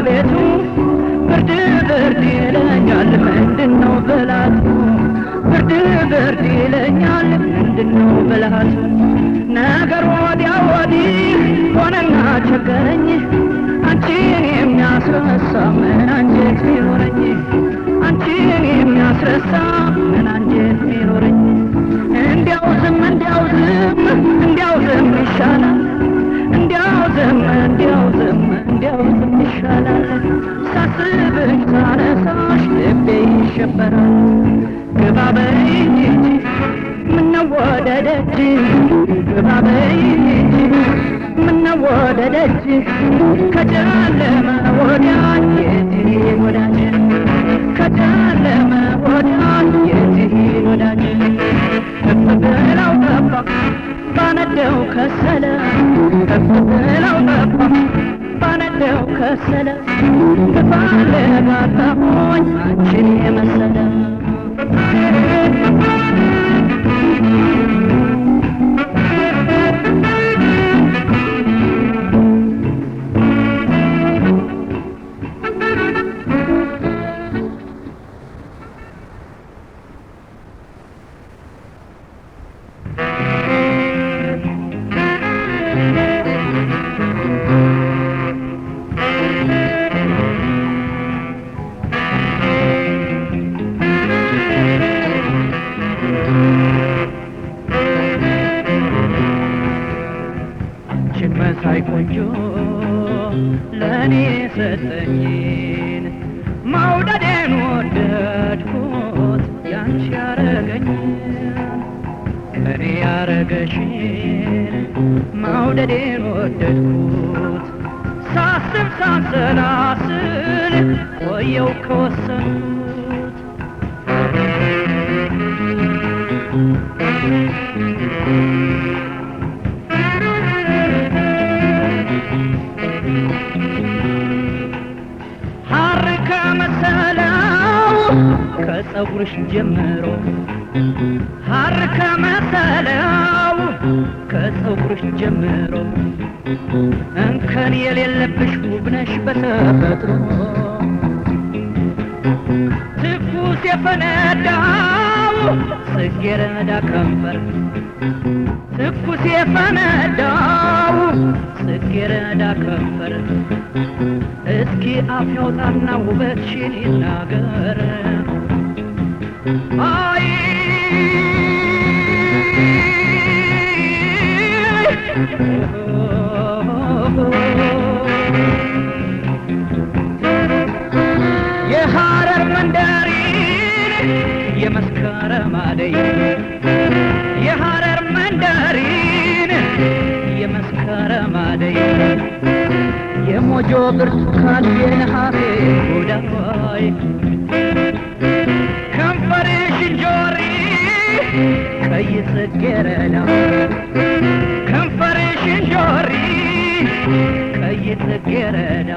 ቤቱ ብርድ ይለኛል ምንድነው ብላቱ ብርድ ይለኛል ምንድነው ብላቱ ነገር ወዲያ ወዲህ ሆነና ቸገረኝ አንቺን የሚያስረሳ ምን አንጀት ቢኖረኝ አንቺን የሚያስረሳ ምን አንጀት ቢኖረኝ እንዲያው ዝም ይሻላል እንዲያው ዝም ይሻላል ሳስብሽ ሳነሳሽ ልቤ ይሸበራል ግባ በይ እንጂ ምነው ወደ ደጅ ግባ በይ እንጂ ምነው ወደ ደጅ ከጨለመ ወዲያ የዚህ ወዳጅ ከጨለመ ወዲያ የዚህ ወዳጅ ከፍ ብለው ጠፋ ባነደው ከሰለ ከፍ ብለው ጠፋ ባነደው ከሰለ ልፈልግ አጣሁኝ አንቺን የመሰለ ቆንጆ ለኔ ሰጠኝን መውደዴን ወደድኩት ያንቺ ያረገኝን ለኔ ያረገሽን መውደዴን ወደድኩት ሳስብ ሳንሰላስል ቆየው ከወሰንኩት ሐር ከመሰለው ከጸጉርሽ ጀምሮ ሐር ከመሰለው ከጸጉርሽ ጀምሮ እንከን የሌለብሽ ውብ ነሽ በተፈጥሮ ትኩስ የፈነዳው ጽጌረዳ ከንፈር ትኩስ የፈነዳው ጽጌረዳ ከንፈር እስኪ አፍ ያውጣና ውበትሽን ይናገር አይ የሐረር መንደሪን የመስከረም አደይ የሐረር መንደሪን የመስከረም አደይ የሞጆ ብርቱካን የነሐሴ ጉዳይ ከንፈርሽ እንጆሪ ቀይ ጽጌረዳ ከንፈርሽ እንጆሪ ቀይ ጽጌረዳ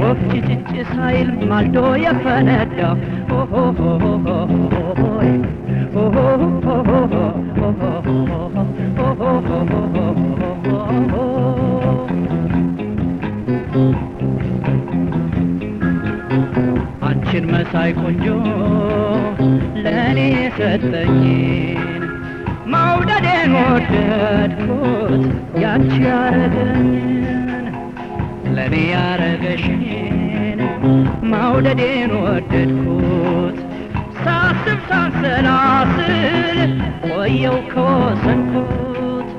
ወፍ ጭጭ ሳይል ማልዶ የፈነዳ አንቺን መሳይ ቆንጆ ለኔ ሰጠኝን መውደዴን ወደድኩት ያንቺ ያረገኝን ለኔ ያረገሽን መውደዴን ወደድኩት ሳስብ ሳንሰላስል ቆየው ከወሰንኩት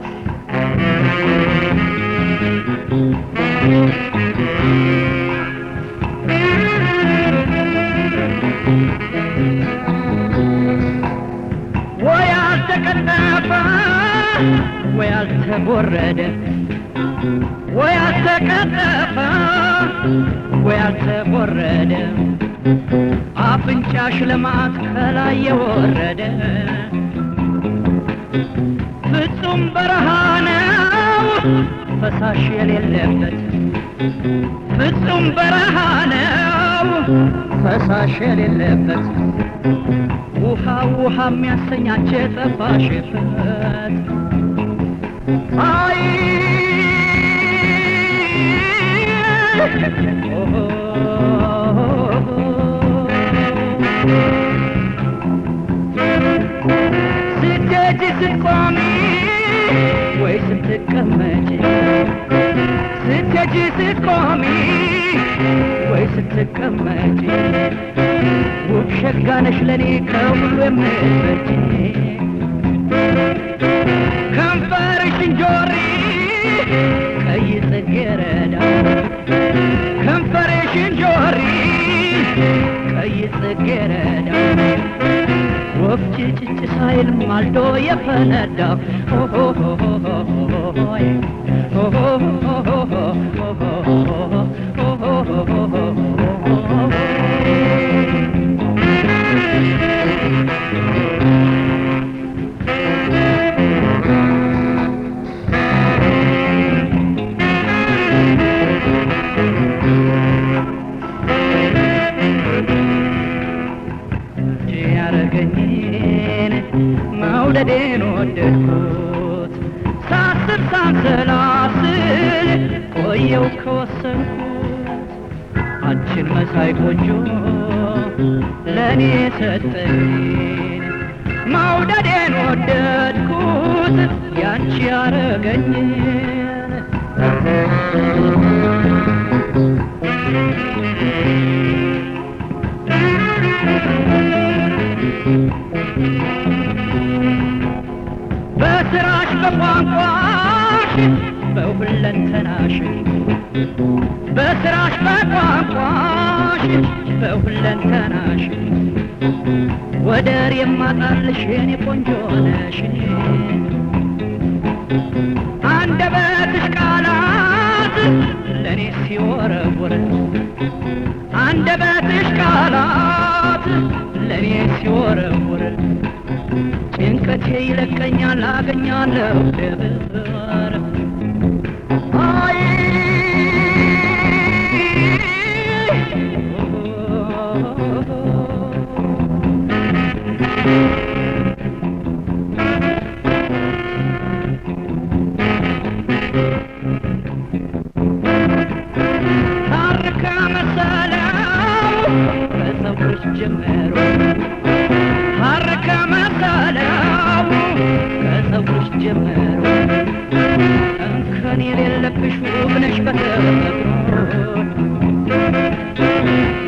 ወይ አልተቀጠፈ ወይ አልተቦረደ ወይ አልተቀጠፈ ወይ አልተቦረደ አፍንጫሽ ለማት ከላይ የወረደ ፍጹም በረሃ ነው ፈሳሽ የሌለበት ፍጹም በረሃ ነው ፈሳሽ የሌለበት ውሃ ውሃ የሚያሰኛች ጠፋሽበት አይ ስትሄጂ ስትቆሚ ወይ ስትቀመጪ ውብ ሸጋ ነሽ ለኔ ከሁሉ የምትበልጪ ከንፈርሽ እንጆሪ ቀይ ጽጌረዳ ከንፈርሽ እንጆሪ ቀይ ጽጌረዳ ወፍ ጭጭ ሳይል ማልዶ የፈነዳው ያረገኝን መውደዴን ወደድኩት ሳስብ ሳንሰላስል ቆየው ከወሰንኩት አንቺን መሳይ ቆንጆ ለእኔ ሰጠኝን መውደዴን ወደድኩት ያንቺ ያረገኝን በስራሽ በቋንቋሽ በሁለንተናሽ በስራሽ በቋንቋሽ በሁለንተናሽ ወደር የማጣልሽ የኔ ቆንጆ ነሽ አንደበትሽ ቃላት ለኔ ሲወረወር አንደበትሽ ቃላት ለኔ ሲወረወር ጭንቀቴ ይለቀኛል አገኛለሁ ደብር አይ ታርከ መሰለው ከፀጉርሽ ጀምሮ ታርከ መሰለው ከፀጉርሽ ጀምሮ እንከን የሌለብሽ ውብ ነሽ በተፈጥሮ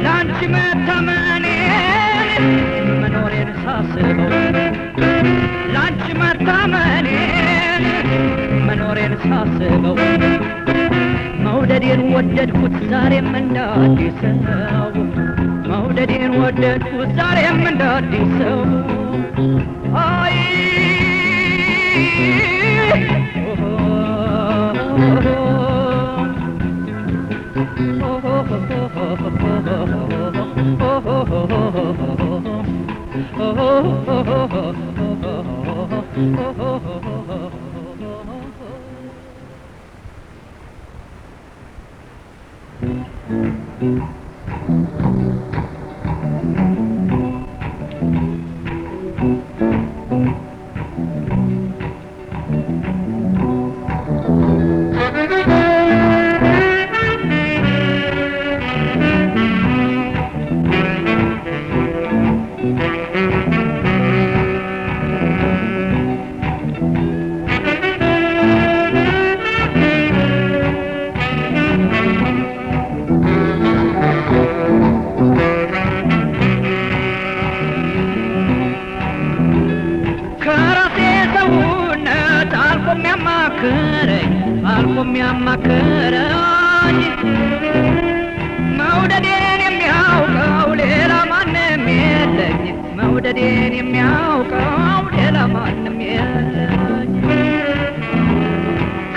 ላንቺ መታመኔን መኖሬን ሳስበው ላንቺ መታመኔን መኖሬን ሳስበው መውደዴን ወደድኩት ዛሬም እንደ አዲስ ሰው መውደዴን ወደድኩት ዛሬም እንደ አዲስ ሰው አይ አልፎም ያማከረኝ መውደዴን የሚያውቀው ሌላ ማንም የለኝ መውደዴን የሚያውቀው ሌላ ማንም የለኝ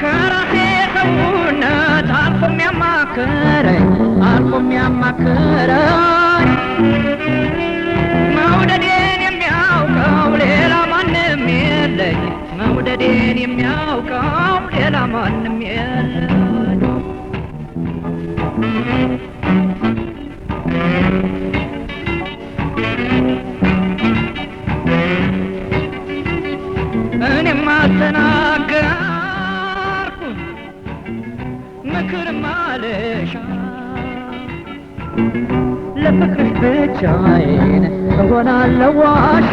ከራሴ ሰውነት አልፎም ያማከረኝ መውደዴን የሚያውቀው ሌላ ማንም የለኝ መውደዴን የሚያውቀው ሌላ ማንም የለኝ እኔማ ተናገርኩ ምክርም አልሻ ለፍቅርሽ ብቻዬን እሆናለሁ ዋሻ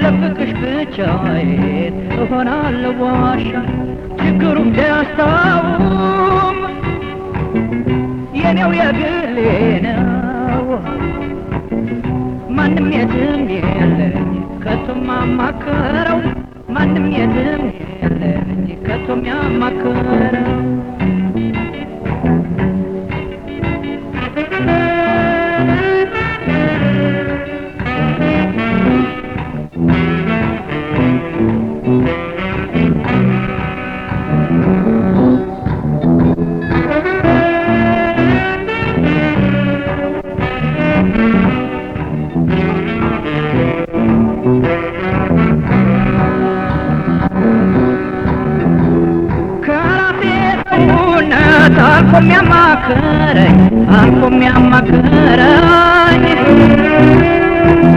ለፍቅርሽ ብቻዬን እሆናለሁ ዋሻ ችግሩም ደስታውም የኔው የግሌ ነው ማንም የትም የለኝ ከቶም ማማከረው ማንም የትም የለኝ ከቶም ያማከረው አልፎም ያማከረኝ አልፎም ያማከረኝ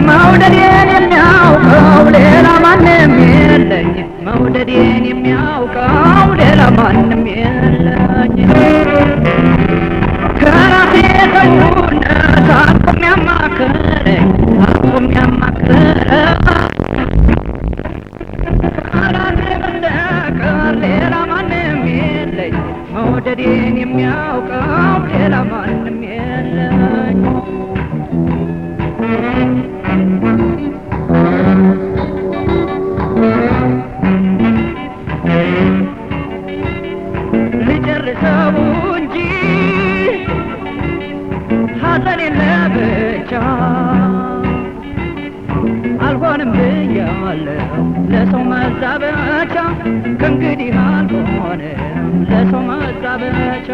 መውደዴን የሚያውቀው ሌላ ማንም የለኝ መውደዴን የሚያውቀው ሌላ ማንም የለኝ ከራሴ ሰውነት አልፎም ያማከረኝ አልፎም ያማከረኝ ከራሴ በስተቀር ሌላ ማንም የለኝ መውደዴን የሚያውቀው ሌላ ማንም የለኝ ልጨርሰው እንጂ ሐዘኔን ለብቻ አልሆንም ብያለሁ ለሰው መዛበቻ ከእንግዲህ አልሆንም ለሰው መዛበቻ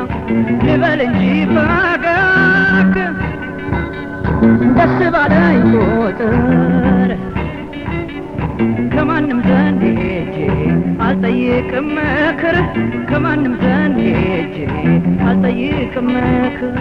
ልበል እንጂ ፈገግ ደስ ባለኝ ቁጥር ከማንም ዘንድ ሄጄ አልጠይቅም ምክር ከማንም ዘንድ ሄጄ አልጠይቅም ምክር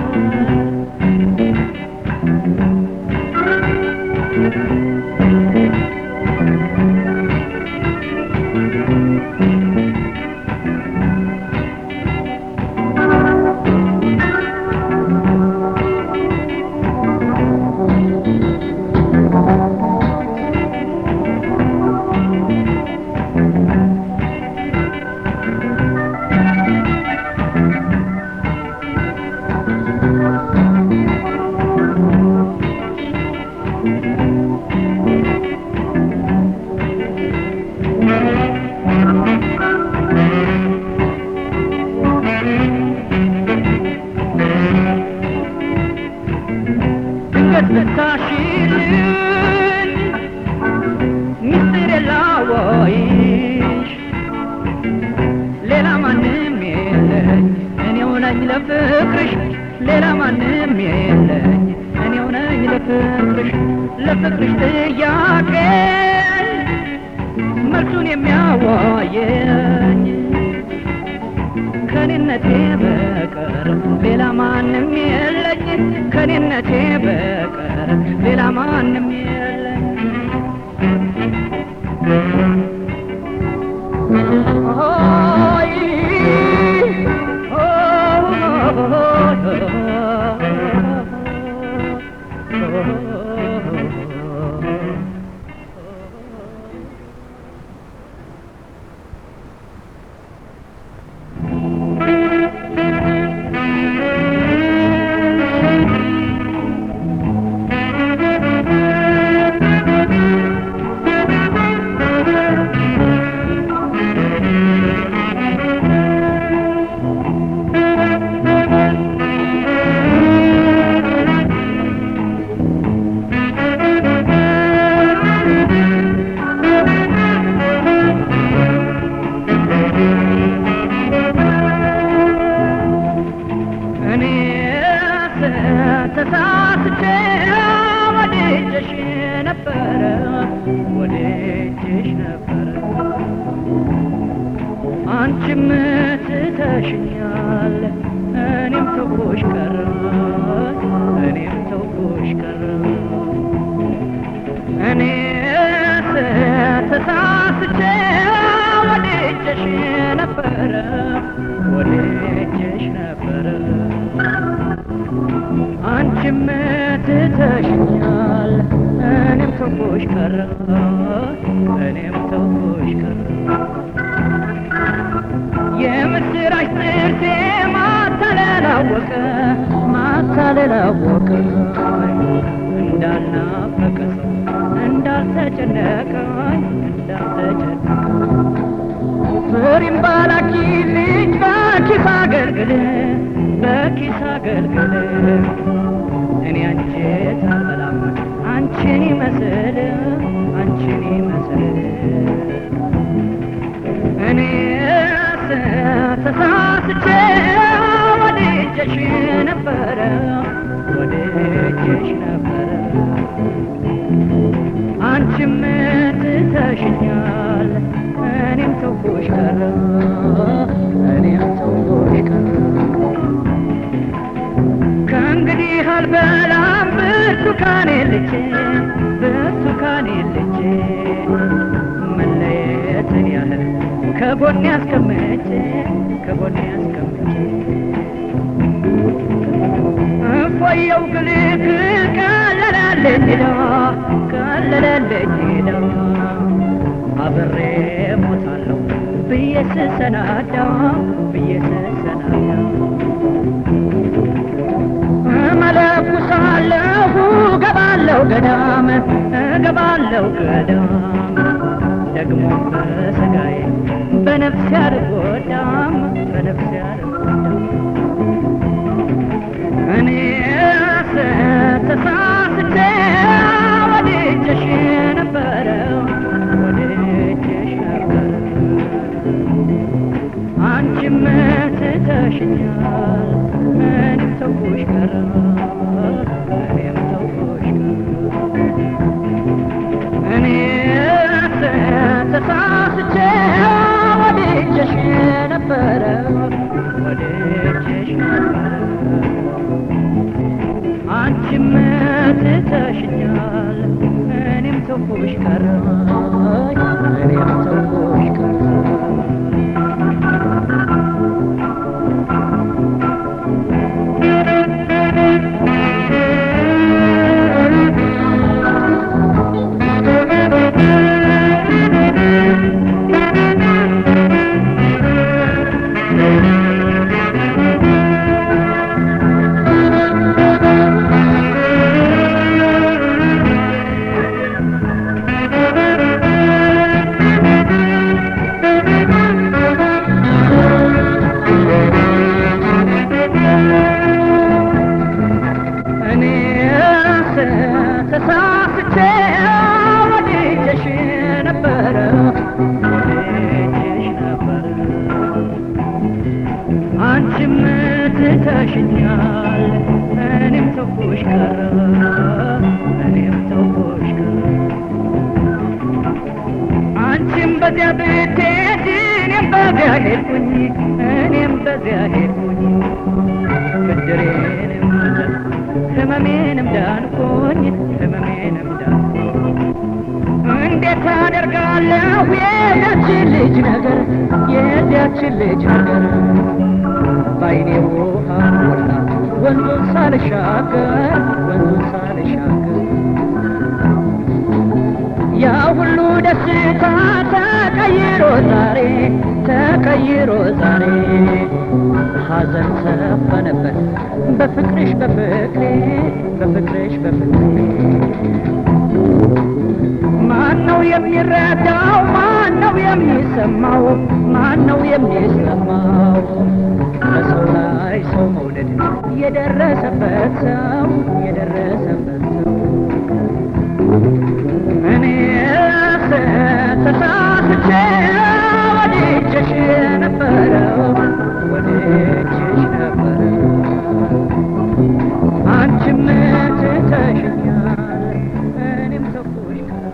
ብታሽልኝ ሚስጥር የላወይሽ ሌላ ማንም የለኝ እኔው ነኝ ለፍቅርሽ ሌላ ማንም የለኝ እኔው ነኝ ለፍቅርሽ ለፍቅርሽ ጥያቄ መልሱን የሚያዋየኝ ከኔነቴ በቀር ሌላ ማንም የለኝ ከኔነቴ በቀር ሌላ ማንም የለኝ ሆይ ተሳስቼ ወድጄሽ ነበረ ወድጄሽ ነበረ አንቺም ትተሽኛል እኔም ተውኩሽ ቀረ እኔም ተውኩሽ ቀረ እኔስ ተሳስቼ ወድጄሽ ነበረ ወድጄሽ ነበረ አንቺም ትተሽኛል እኔም ተውኩሽ ቀረ እኔም ተውኩሽ ቀረ የምስራች ጥርሴ ማታለል አወቀ እንዳልናፈቀኝ እንዳልናፈቀ ሰው እንዳልተጨነቀኝ ፍሬም ባላኪልኝ በኪስ አገልግል በኪስ አገልግል እኔ አንጀት አልበላም አንቺን ይመስል አንቺን ይመስል እኔስ ተሳስቼ ወድጄሽ ነበረ ወድጄሽ ነበረ አንቺም ትተሽኛል እኔም ተውኩሽ ቀረ እኔም ተውኩሽ ቀረ ከእንግዲህ አልበላም ብርቱካኔን ልጄ ብርቱካኔን ልጄ መለየትን ያህል ከጎኔ አስቀምጬ ከጎኔ አስቀምጬ እፎየው ግልግል ቀለለልኝ ሄዳ ቀለለልኝ ሄዳ አብሬ ሞታለሁ ብዬ ስሰናዳ ብዬ ስሰናዳ እመለኩሳለሁ እገባለሁ ገዳም እገባለሁ ገዳም ደግሞ በሥጋዬ በነፍሴ አልጎዳም በነፍሴ አልጎዳም እኔስ ተሳስቼ ወድጄሽ ነበረ ወድጄሽ ነበረ አንቺም ትተሽኛል እኔም ተውኩሽ ቀረ እኔም ተውኩሽ ቀረ እኔስ ተሳስቼ ወድጄሽ ነበረ ወድጄሽ ነበረ አንቺም ትተሽኛል እኔም ተውኩሽ ቀረ እኔም ተውኩሽ ቀረ ተሳስቼ ወድጄሽ ነበረ ወድጄሽ ነበረ አንቺም ትተሽኛል እኔም ተውኩሽ ቀረ እኔም ተውኩሽ ቀረ አንቺም በዚያ ብትሄጂ እኔም በዚያ ሄድኩኝ እኔም በዚያ ሄድኩኝ ብድሬንም ህመሜንም ዳንኩኝ ህመሜንም ዳንኩኝ እንዴት አደርጋለሁ የዚያችን ልጅ ነገር የዚያችን ልጅ ነገር ባይኔ ውሃ ሞላ ወንዙን ሳልሻገር ወንዙን ሳልሻገር ያ ሁሉ ደስታ ተቀይሮ ዛሬ ተቀይሮ ዛሬ ሐዘን ሰፈነበት በፍቅርሽ በፍቅሬ በፍቅርሽ በፍቅሬ ማነው የሚረዳው ማነው የሚሰማው ማነው የሚሰማው በሰው ላይ ሰው መውደድ የደረሰበት ሰው የደረሰበት ሰው እኔስ ተሳስቼ ወድጄሽ ነበረ ወድጄሽ ነበረ አንቺም ትተሽኛል እኔም ተውኩሽ ቀረ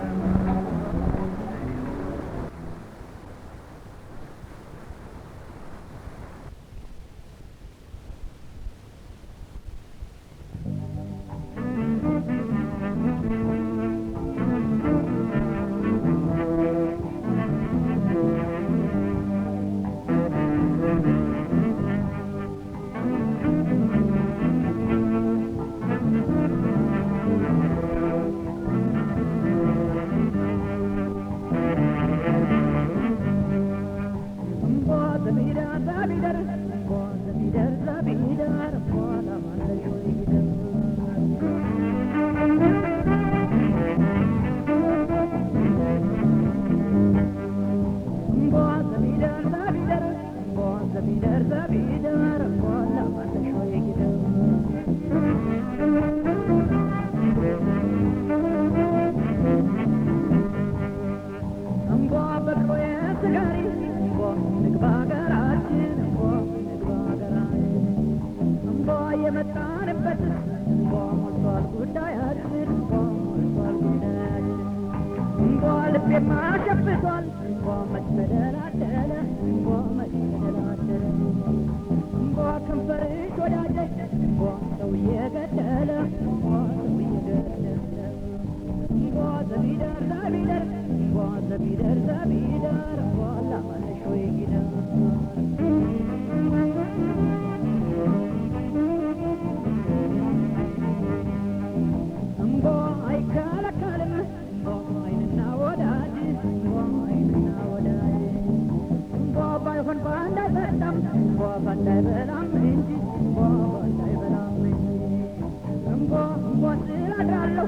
የመጣንበት ሞልቷል ጉዳያችን ሞልቷል ጉዳያችን ልቤማ ሸፍቷል መች ተደላደለ መች ተደላደለ ከንፈርሽ ወዳጀሽ ሰው እየገደለ ሰው እየገደለ ዘቢደር ዘቢደር ዘቢደር ዘቢደር ላማለሽ ወይ ጊደር አይከለከልም አይንና ወዳጅ አይንና ወዳጅ ባይሆን ባንድ አይበላም ባንድ አይበላም እንጂ ባንድ አይበላም እንጂ ስላድራለሁ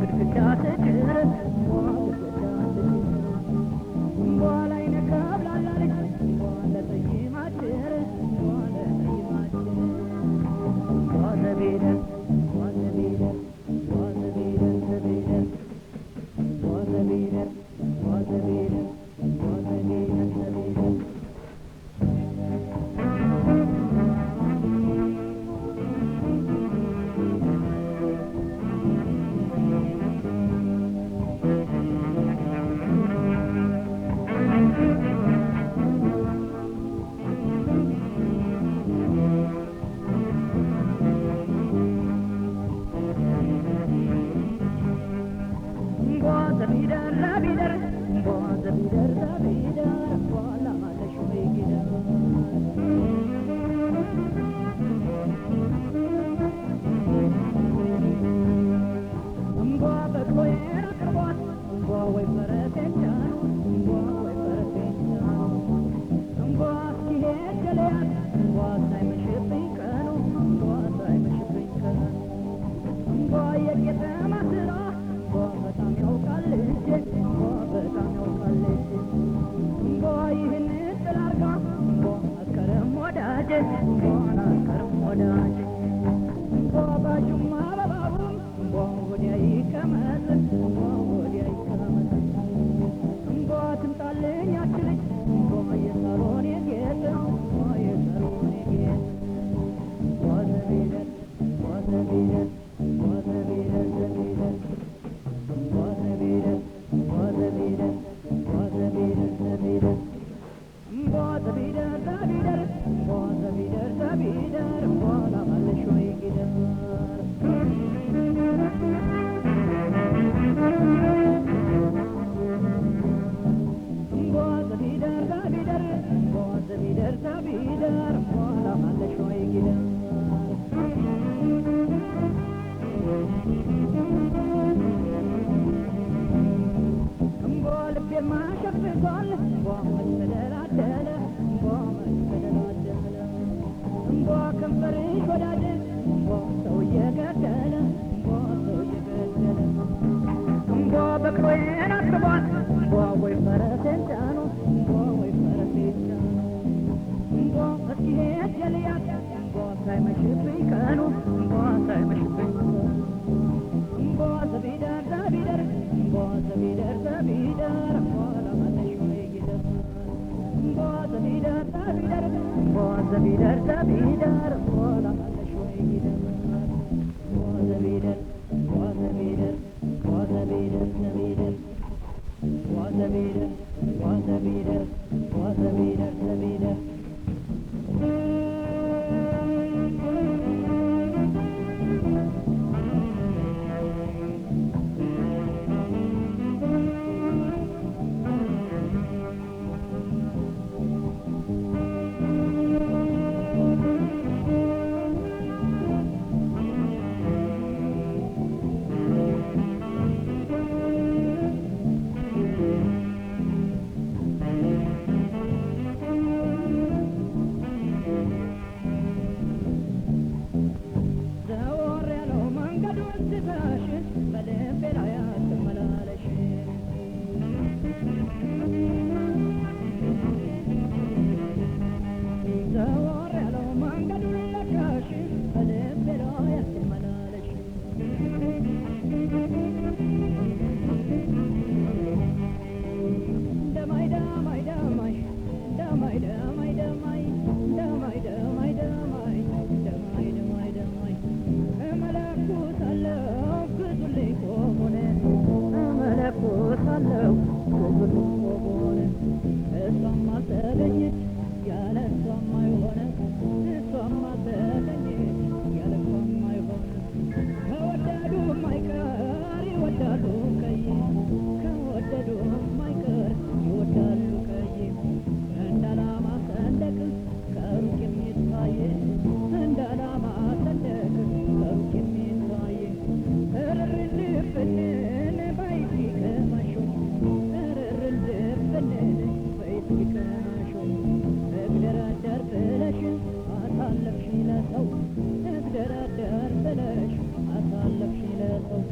ግድግዳ ስጭር ግድግዳ ስጭር ላይ ነከብላላለች ለጠይማችር ለጠይማችር ዘቢደር ዘቢደር ዘቢደር ዘቢደር ዘቢደር ዘቢደር ዘቢደር ዘቢደር ዘቢደር ዘቢደር ዘቢደር ዘቢደር ላማለሽ ወይ ጊደር በቅሎዬን አቅርቧት ወይ ፈረሴን ጫኑ ወይ ፈረሴን ጫኑ እስኪሄድ ገለያት ሳይመሽብኝ ቀኑ ሳይመሽብኝ ቀኑ የቄጠማ ስራ በጣም ያውቃል ልጄ በጣም ያውቃል ልጄ ይህን ጥላርጋ አስከረም ወዳጄ አስከረም ወዳጄ ባጁማ በባቡም ወዲያ ይቀመጥ ወዲያ ይቀመጥ ትምጣልኝ አችልኝ የሳሎን የጌጥ የሳሎን የጌጥ ዘቢደር ዘቢደር ዘቢደር ዘቢደር ዘቢደር ዘቢደር ዘቢደር ዘቢደር ዘቢደር ዘቢደር ዘቢደር ላማለሽ ወይ ጊደር ዘቢደር ዘቢደር ዘቢደር ዘቢደር ላማለሽ ወይ ጊደር ልቤማ ሸፍቷል መች ተደላደለ መች ተደላደለ ከንፈርሽ ወዳጅ ሰው እየገደለ ሰው እየገደለ በቅሎዬን አቅርቧት ወይ ፈረሴን ጫኑ ወይ ፈረሴን ጫኑ እስኪሄድ የልያት ሳይመሽብኝ ቀኑ ሳይመሽብኝ ዘቢደር ዘቢደር ዘቢደር ዘቢደር ላማለሽ ወይ ጊደር ዘቢደር ዘቢደር ዘቢደር ዘቢደር ላማለሽ ወይ ጊደር ዘቢደር ዘቢደር ዘቢደር ዘቢደር ዘቢደር ዘቢደር ዘቢደር ዘቢደር ለሰው እግደረደር ብለሽ አሳለፍሽ ለሰው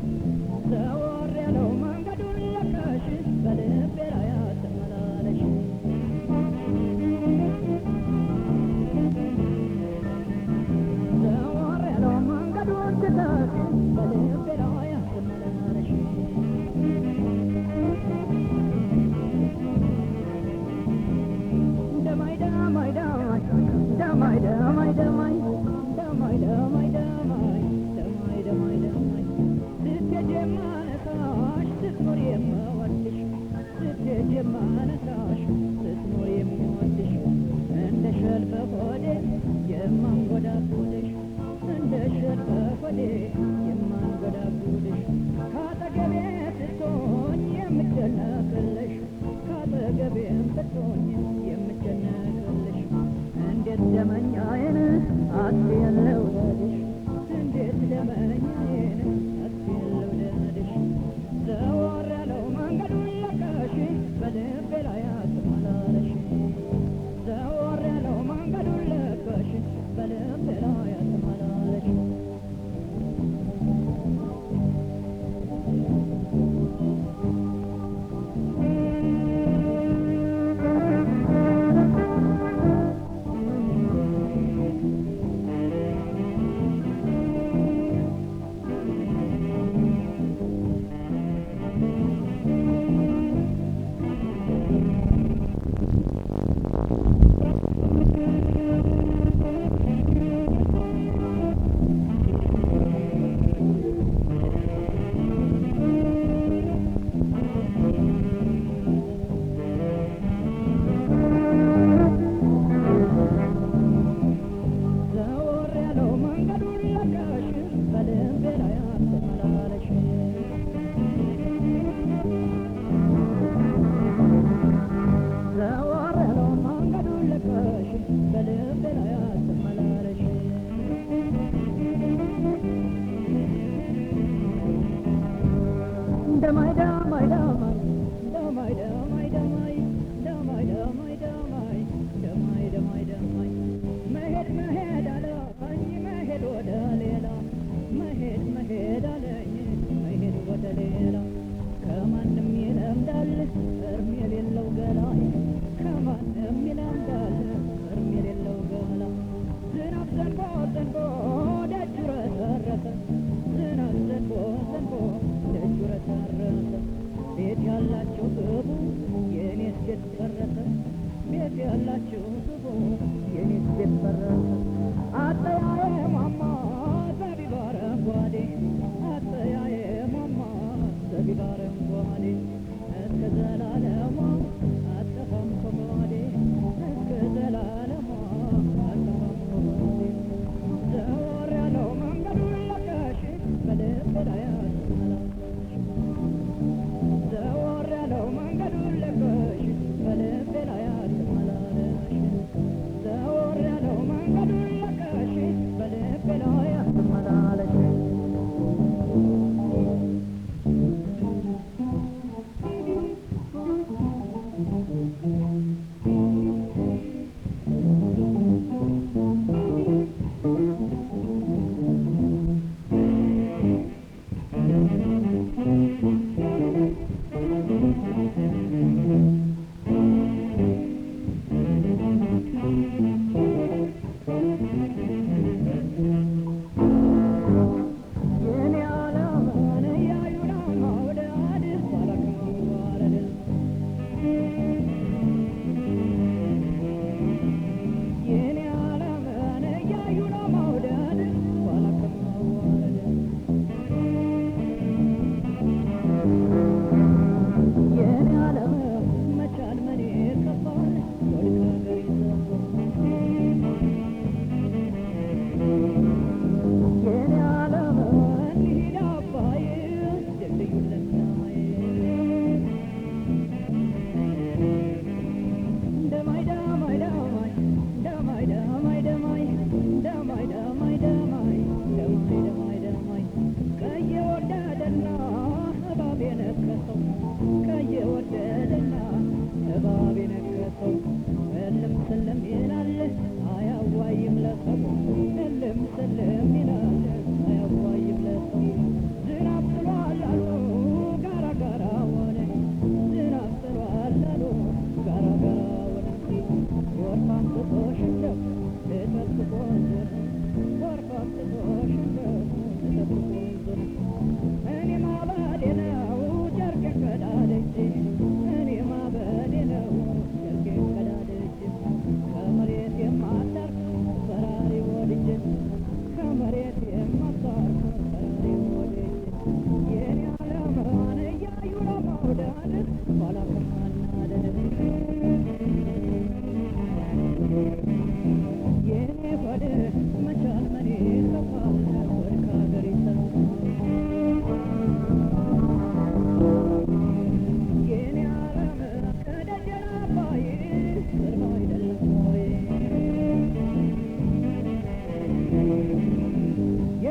ዘወር ያለው መንገዱን ለቀሽ በልቤ ላይ አትመላለሽ ዘወር ያለው መንገዱን ትተሽ በልቤ ላይ አትመላለሽ ደማይ ደማይ ደማይ ደማይ ደማይ ደማይ ደማይ ደማይ ደማይ ደማይ ደማይ ደማይ ስትሄጂ የማነሳሽ ስትኖሪ የምወድሽ ስትሄጂ የማነሳሽ ስትኖሪ የምወድሽ እንደ ሸልፈ ሆዴ የማንጎዳጉድሽ እንደ ሸልፈ ሆዴ የማንጎዳጉድሽ ካጠገቤ ስትሆኝ የምጨነቅልሽ ካጠገቤ ስትሆኝ የምጨነቅልሽ እንዴት ደመኛዬን አስቤን ልውደድሽ እንዴት ደመኛዬን አስቤን ልውደድሽ ዘወር ያለው መንገዱን ለቀሽ በልቤ ላይ አትመላለሽ ዘወር ያለው መንገዱን ለቀሽ በልቤ ላይ አትመላለሽ ደማይ ደማይ ደማይ ደማይ ደማይ ደማይ ደማይ ደማይ ደማይ ደማይ ደማይ ደማይ መሄድ መሄድ አለኝ መሄድ ወደ ሌላ መሄድ መሄድ አለኝ መሄድ ወደ ሌላ ከማንም ይለምዳል እርም የሌለው ገላ ከማንም ይለምዳል እርም የሌለው ገላ ዝናብ ዘንቦ ዘንቦ ደጁ ረሰረሰ ዝናብ ዘንቦ ዘንቦ ደጁ ረሰረሰ ቤት ያላችሁ ግቡ የኔስ ቤት ፈረሰ ቤት ያላችሁ ግቡ የኔስ ቤት ፈረሰ አጠያየ ማማ ዘቢብ አረንጓዴ አጠያየ ማማ ዘቢብ አረንጓዴ እስከ ዘላለሟ አጠፋም ከጓዴ እስከ ዘላለሟ አጠፋም ከጓዴ ዘወር ያለው መንገዱን ለቀሽ በልቤ ላይ አትመላለሽ ዘወር ያለው መንገዱን ለቀሽ በልቤ ላይ አትመላለሽ ዘወር ያለው መንገዱን ለቀሽ በልቤ ላይ አትመላለሽ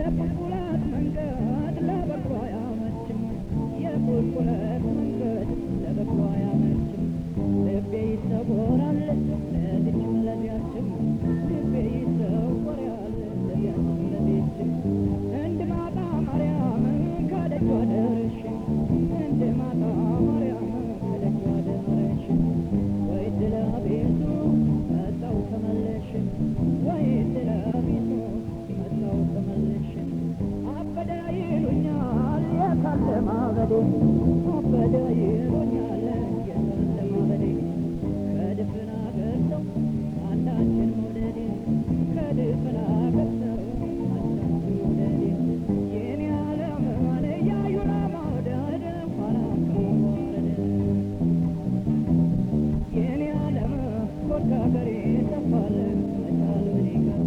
የቁልቁለት መንገድ ለበቅሎ አያመችም የቁልቁለት መንገድ ለበቅሎ አያመችም ልቤ ይሰወራል ለዚችም ለዚያችም ልቤ ይሰወራል ለዚያችም ለዚችም እንድማጣ ማርያም ከደጇ ደርሼ እንድማጣ ማርያም ከደጇ ደርሼ ወይ ድለቤቱ መጣው ተመለሽ ወይ ድለቤቱ መጣው ተመለሽ አበደ ይሉኛል የታለ ማበዴ አበደ ይሉኛል የታለ ማበዴ ከድፍን አገር ሰው አንዳችን መውደዴ ከድፍን አገር ሰው አንዳችን መውደዴ የኔ ዓለም አለ ያዩና መውደድ ኋላ ከመዋረድ የኔ ዓለም ኮርካከሬ ጠፋል መቻል ምን ይቀር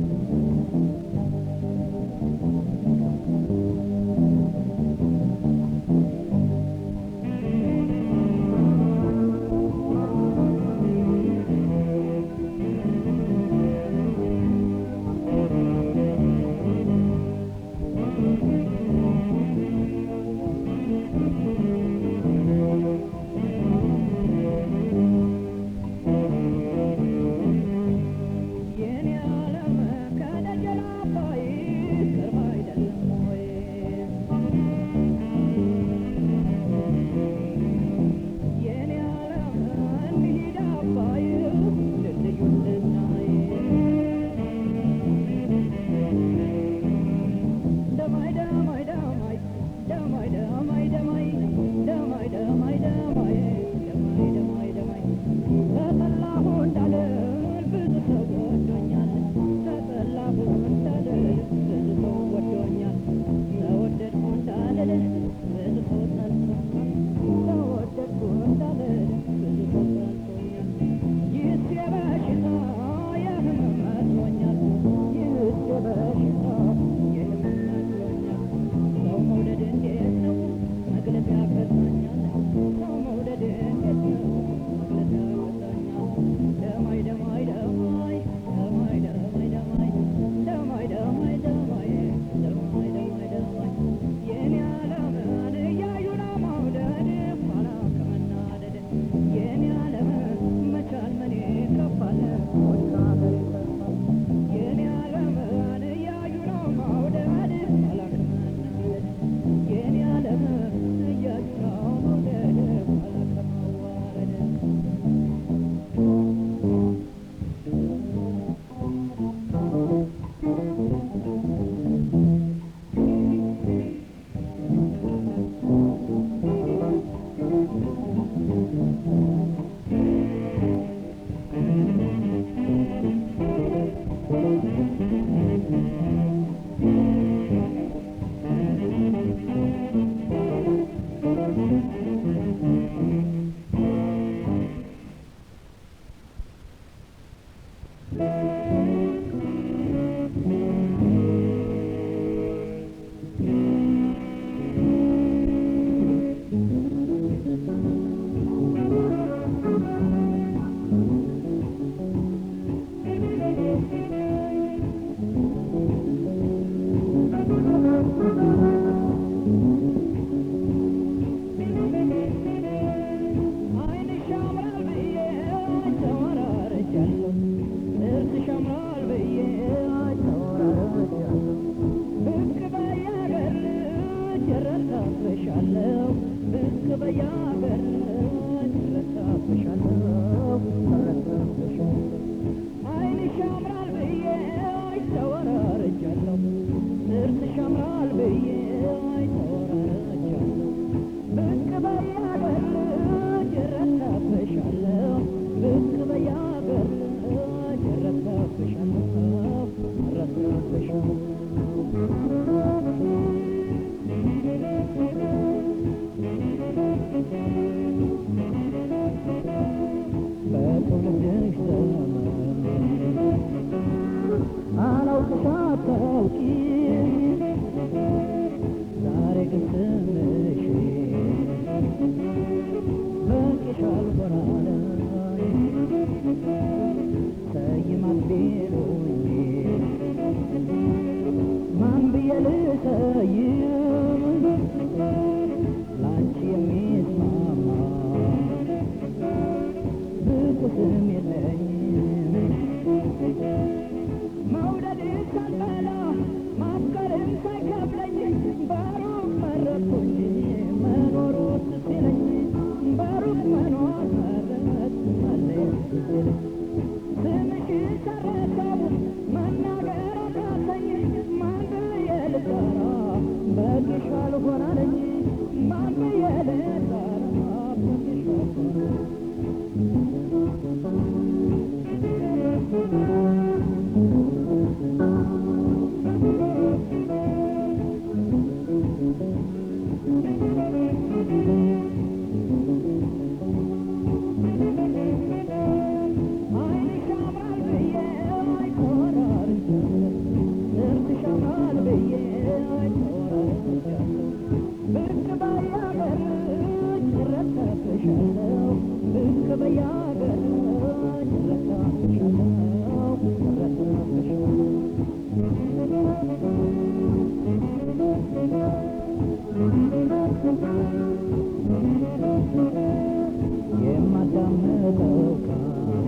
የማዳምጠው ቃል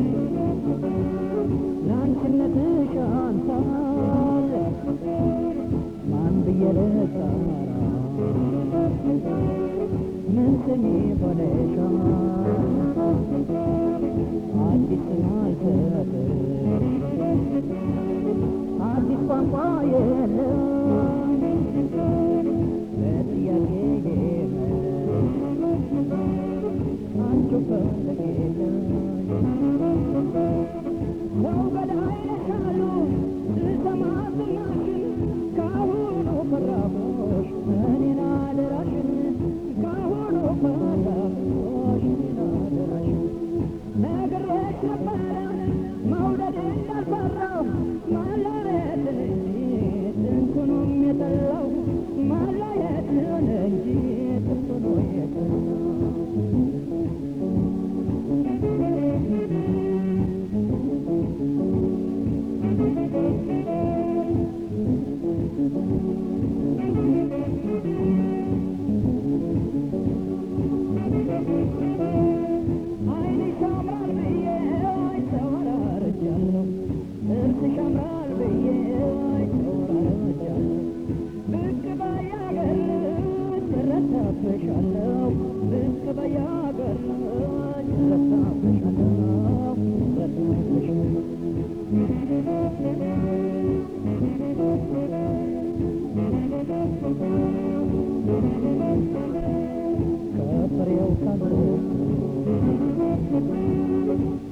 ለአንቺነትሽ አንሳል ማን ብዬ ልጠራ ምን ስሜ ሆነሻል አዲስ ስም አልሰጥሽ አዲስ ቋንቋ የለም ለጥያቄ አንቺው ፈለጌለሽ ሰው ገዳይ ነሽ አሉ ስሰማ ዝናሽን ካሁኑ ፈራሁሽ እኔን አደራሽን ካሁኑ ፈራሁሽ እኔን አደራሽን ነግሬሽ ነበረ መውደድ እንዳልፈራሁ ማለየትን እንጂ ጥንቱንም የጠላሁ ማለየትን እንጂ ጥንቱኑ የጠላሁ ዓይንሽ ያምራል ብዬ ተወራርጃለሁ ጥርስሽ ያምራል ብዬ ተወራርጃለሁ ብቅ በያገር እረታብሻለሁ ብቅ በያገር እረታብሻለሁ እረታብሻለሁ ከፍሬው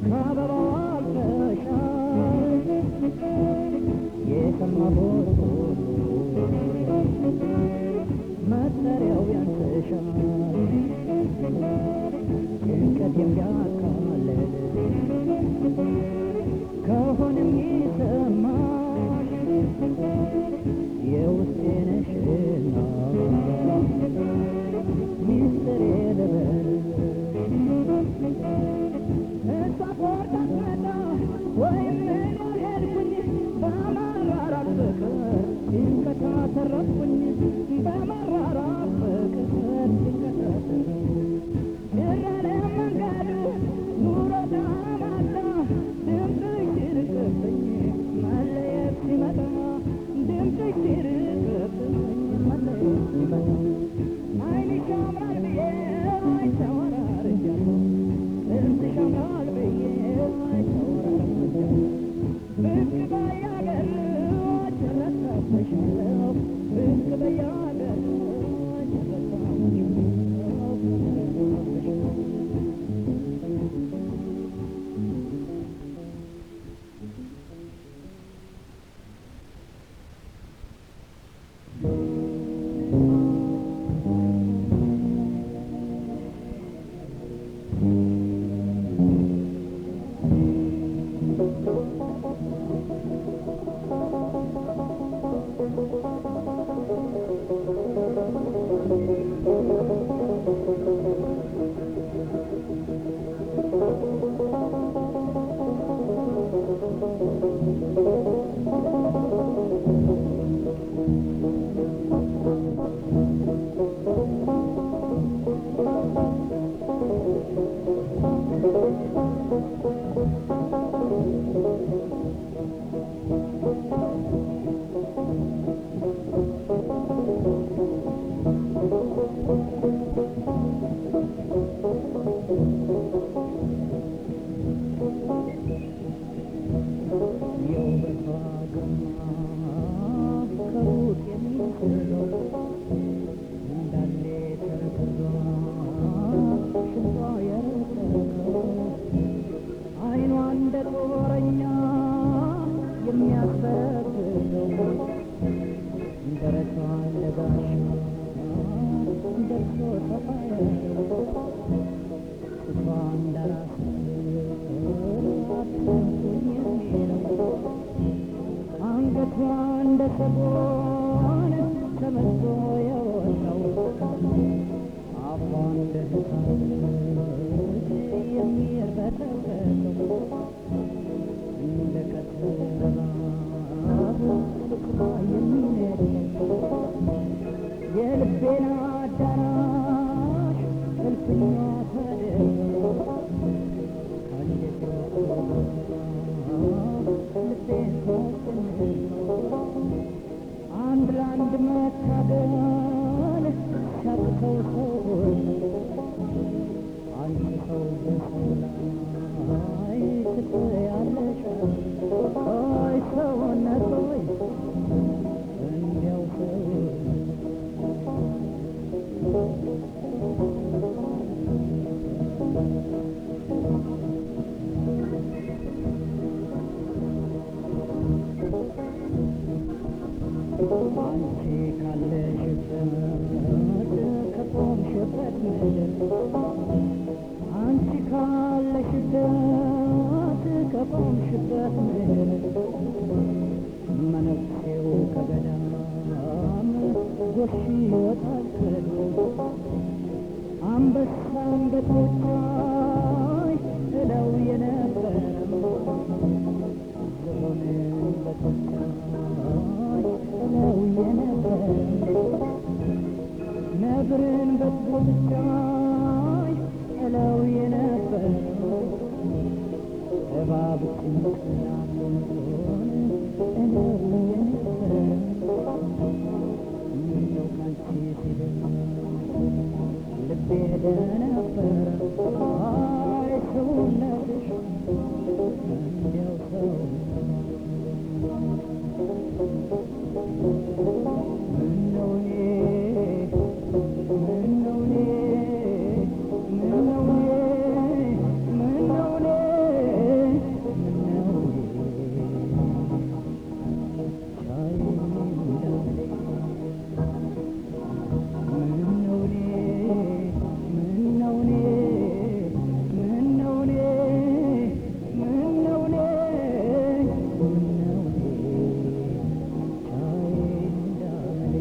ከአበባው አልፈሻል የሰማሁት ሁሉ መጠሪያው ያንስሻል ጭንቀት የሚያቃልል ከሆነም ይሰማሽ የውስጤ ነሽና ሚስጥሬ ልበልሽ እሷ ቆርጣ ትመጣ ወይም እኔ ሄድኩኝ በመራራት ፍቅር ጭንቀት አተረፍኩኝ በመራራት ፍቅር ጭንቀት አተረፍኩኝ ጭራለ መንገዱ ኑሮ ዳማታ ድምፅሽ ሲርቅብኝ መለየት ሲመጣ ድምፅሽ ሲርቅብኝ መለየት ሲመጣ ዓይንሽ ያምራል ብዬ ተወራርጃለሁ ጥርስሽ ያምራል ብዬ ተወራርጃለሁ ብቅ በያገር እረታብሻለሁ ብቅ በያገር እረታብሻለሁ የልቤን አዳራሽ መታገል ሲያቅተው ሰውን አንቺ ሰው በሰው ላይ ትጥያለሽ አይ ሰውነት ሆይ እንዲያው ሰው አንቺ ካለሽበት ከቆምሽበት ምድር አንቺ ካለሽበት ከቆምሽበት ምድር መነኩሴው ከገዳም ጎሽ ይወጣል ከዱር አንበሳም በትወጣይ እለው የነበረም ዝሆንም በትወጣይ እለው የነበረም ነብርን በትወጣይ እለው የነበረም እባብ ጭንቅላቱን እለው የነበረም ምነው ካንቺ ሲደርስ ልቤ ደነበረ አይ ሰውነትሽ እንዲያው ሰው ምነው እኔ ምነው እኔ ምነው እኔ ምነው እኔ ምነው ሻይ እንዳለ ምነው እኔ ምነው እኔ ምነው እኔ ምነው እኔ ምነው እኔ ሻይ እንዳለ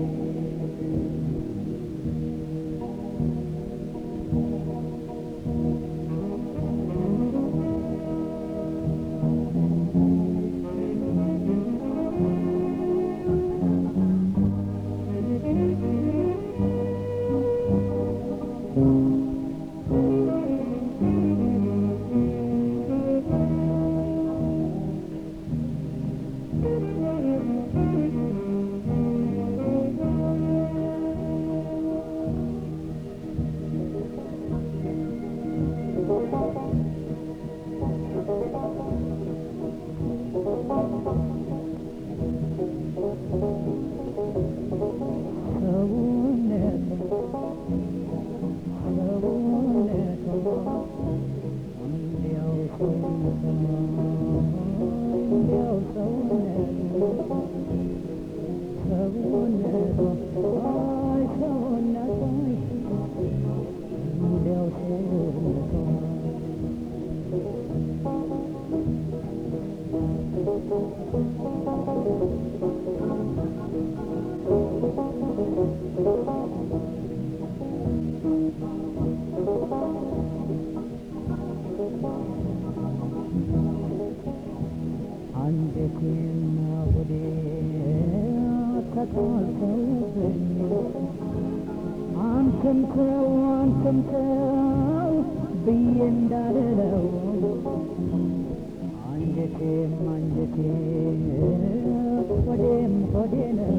አንጀቴና ሆዴ ተጣልተውብኝ አንተም ተው ብዬ እንዳልለው አንጀቴም አንጀቴ ሆዴም ሆዴ ነው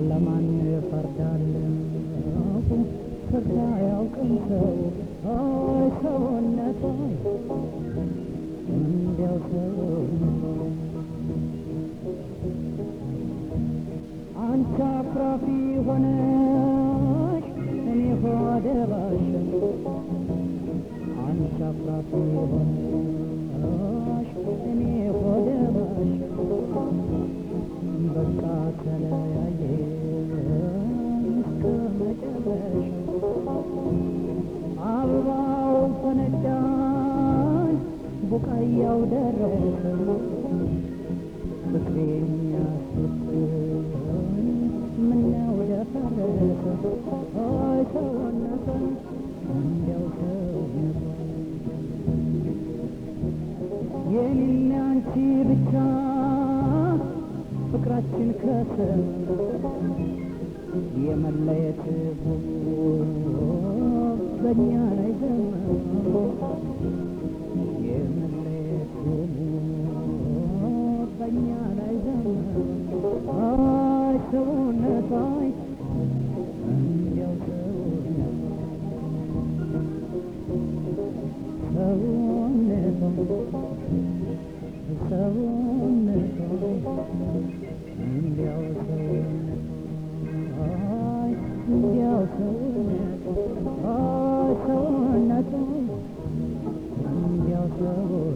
ለማን እፈርዳለሁ ፍርድ አያውቅም ሰው አይ ሰውነት ሆይ እንዲያው ሰው አንቺ አፍራፊ ሆነሽ እኔ ሆደ ባሽ አንቺ አፍራፊ ሆነሽ እኔ ሆደ ባሽ በቃ ተለያየን እስከ መጨረሻ አበባው ፈነዳን ቡቃያው ደረሰ ፍቅሬን ያስወጥን ምነው ደፈረሰ አይ ሰውነቴ እንዲያው ሰውነቴ የኔና አንቺ ብቻ ፍቅራችን ከሰም የመለየት በእኛ ላይ ዘመን የመለየት በእኛ ላይ ዘመን አይ ሰውነቷ እንዲያው ሰውነቷ ሰውነቷ እንዲያው ሰውነቷ እንዲያው ሰውነቷ ሰውነቷ እንዲያው ሰውነቷ